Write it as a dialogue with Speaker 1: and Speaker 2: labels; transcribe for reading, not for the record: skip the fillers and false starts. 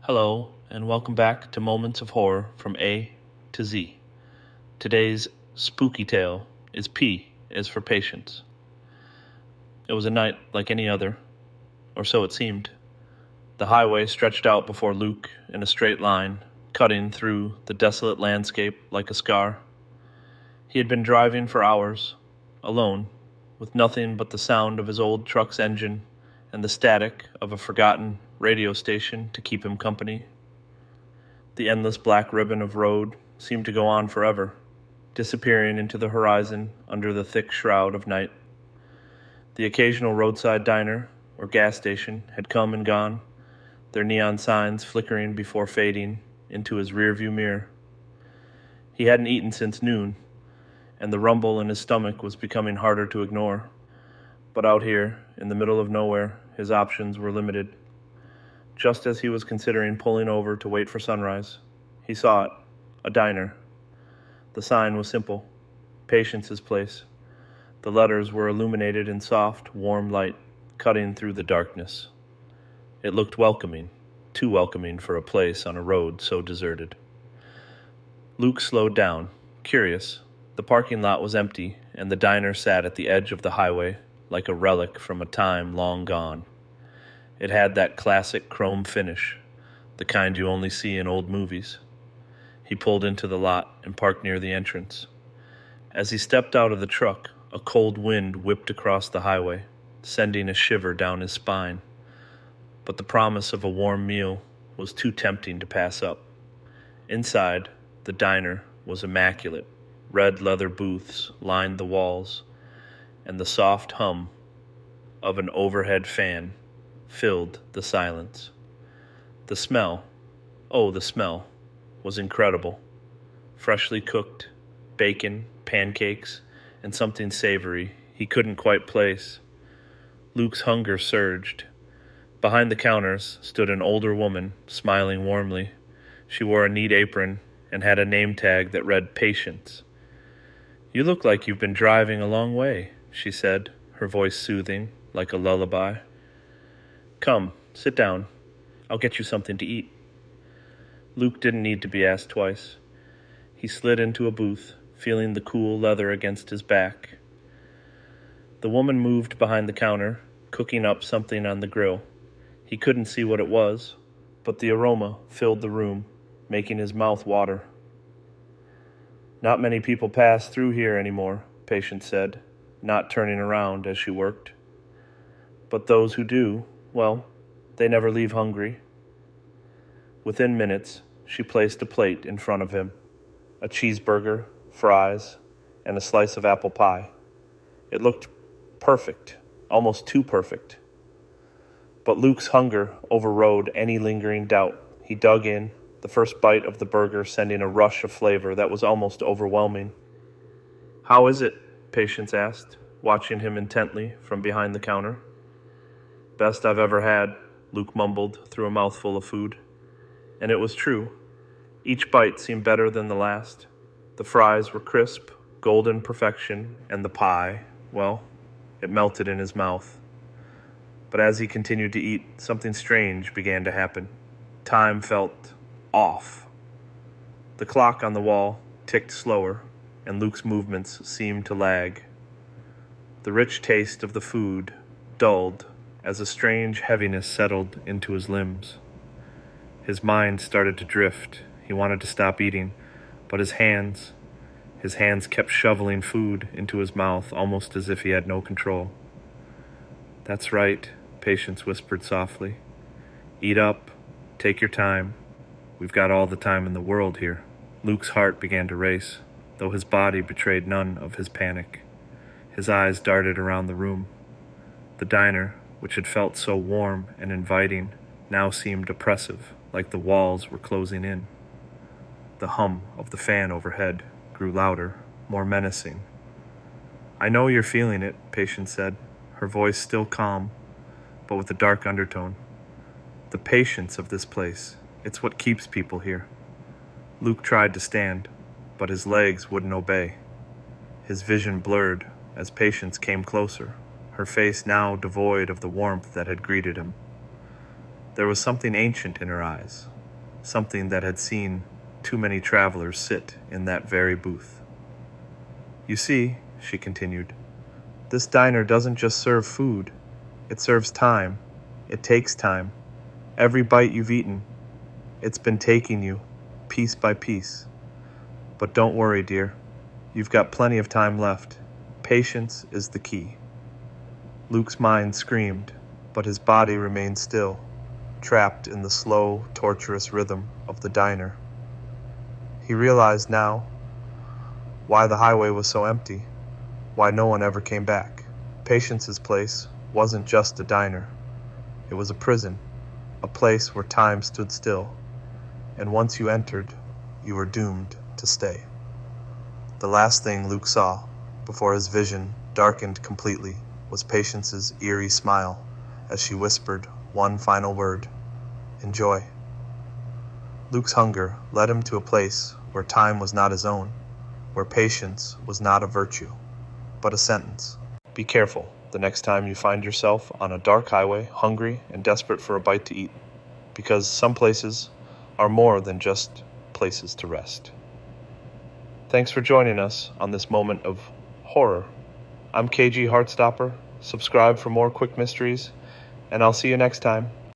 Speaker 1: Hello, and welcome back to Moments of Horror from A to Z. Today's spooky tale is P is for Patience. It was a night like any other, or so it seemed. The highway stretched out before Luke in a straight line, cutting through the desolate landscape like a scar. He had been driving for hours, alone, with nothing but the sound of his old truck's engine and the static of a forgotten radio station to keep him company. The endless black ribbon of road seemed to go on forever, disappearing into the horizon under the thick shroud of night. The occasional roadside diner or gas station had come and gone, their neon signs flickering before fading into his rearview mirror. He hadn't eaten since noon, and the rumble in his stomach was becoming harder to ignore. But out here, in the middle of nowhere, his options were limited. Just as he was considering pulling over to wait for sunrise, he saw it, a diner. The sign was simple, Patience's Place. The letters were illuminated in soft, warm light, cutting through the darkness. It looked welcoming, too welcoming for a place on a road so deserted. Luke slowed down, curious. The parking lot was empty, and the diner sat at the edge of the highway, like a relic from a time long gone. It had that classic chrome finish, the kind you only see in old movies. He pulled into the lot and parked near the entrance. As he stepped out of the truck, a cold wind whipped across the highway, sending a shiver down his spine. But the promise of a warm meal was too tempting to pass up. Inside, the diner was immaculate. Red leather booths lined the walls, and the soft hum of an overhead fan filled the silence. The smell, the smell, was incredible. Freshly cooked bacon, pancakes, and something savory he couldn't quite place. Luke's hunger surged. Behind the counters stood an older woman, smiling warmly. She wore a neat apron and had a name tag that read Patience. "You look like you've been driving a long way," she said, her voice soothing, like a lullaby. "Come, sit down. I'll get you something to eat." Luke didn't need to be asked twice. He slid into a booth, feeling the cool leather against his back. The woman moved behind the counter, cooking up something on the grill. He couldn't see what it was, but the aroma filled the room, making his mouth water. "Not many people pass through here anymore," Patience said, not turning around as she worked. "But those who do, well, they never leave hungry." Within minutes, she placed a plate in front of him, a cheeseburger, fries, and a slice of apple pie. It looked perfect, almost too perfect. But Luke's hunger overrode any lingering doubt. He dug in, the first bite of the burger sending a rush of flavor that was almost overwhelming. "How is it?" Patience asked, watching him intently from behind the counter. "Best I've ever had," Luke mumbled through a mouthful of food. And it was true. Each bite seemed better than the last. The fries were crisp, golden perfection, and the pie, well, it melted in his mouth. But as he continued to eat, something strange began to happen. Time felt off. The clock on the wall ticked slower, and Luke's movements seemed to lag. The rich taste of the food dulled as a strange heaviness settled into his limbs. His mind started to drift. He wanted to stop eating, but his hands kept shoveling food into his mouth almost as if he had no control. "That's right," Patience whispered softly. "Eat up. Take your time. We've got all the time in the world here." Luke's heart began to race, though his body betrayed none of his panic. His eyes darted around the room. The diner, which had felt so warm and inviting, now seemed oppressive, like the walls were closing in. The hum of the fan overhead grew louder, more menacing. "I know you're feeling it," Patience said, her voice still calm, but with a dark undertone. "The patience of this place, it's what keeps people here." Luke tried to stand, but his legs wouldn't obey. His vision blurred as Patience came closer, her face now devoid of the warmth that had greeted him. There was something ancient in her eyes, something that had seen too many travelers sit in that very booth. You see, she continued, this diner doesn't just serve food. It serves time. It takes time. Every bite you've eaten, it's been taking you, piece by piece. But don't worry, dear. You've got plenty of time left. Patience is the key. Luke's mind screamed, but his body remained still, trapped in the slow, torturous rhythm of the diner. He realized now why the highway was so empty, why no one ever came back. Patience's place wasn't just a diner. It was a prison, a place where time stood still, and once you entered, you were doomed to stay. The last thing Luke saw, before his vision darkened completely, was Patience's eerie smile as she whispered one final word, enjoy. Luke's hunger led him to a place where time was not his own, where patience was not a virtue, but a sentence. Be careful the next time you find yourself on a dark highway, hungry and desperate for a bite to eat, because some places are more than just places to rest. Thanks for joining us on this moment of horror. I'm KG Heartstopper. Subscribe for more quick mysteries, and I'll see you next time.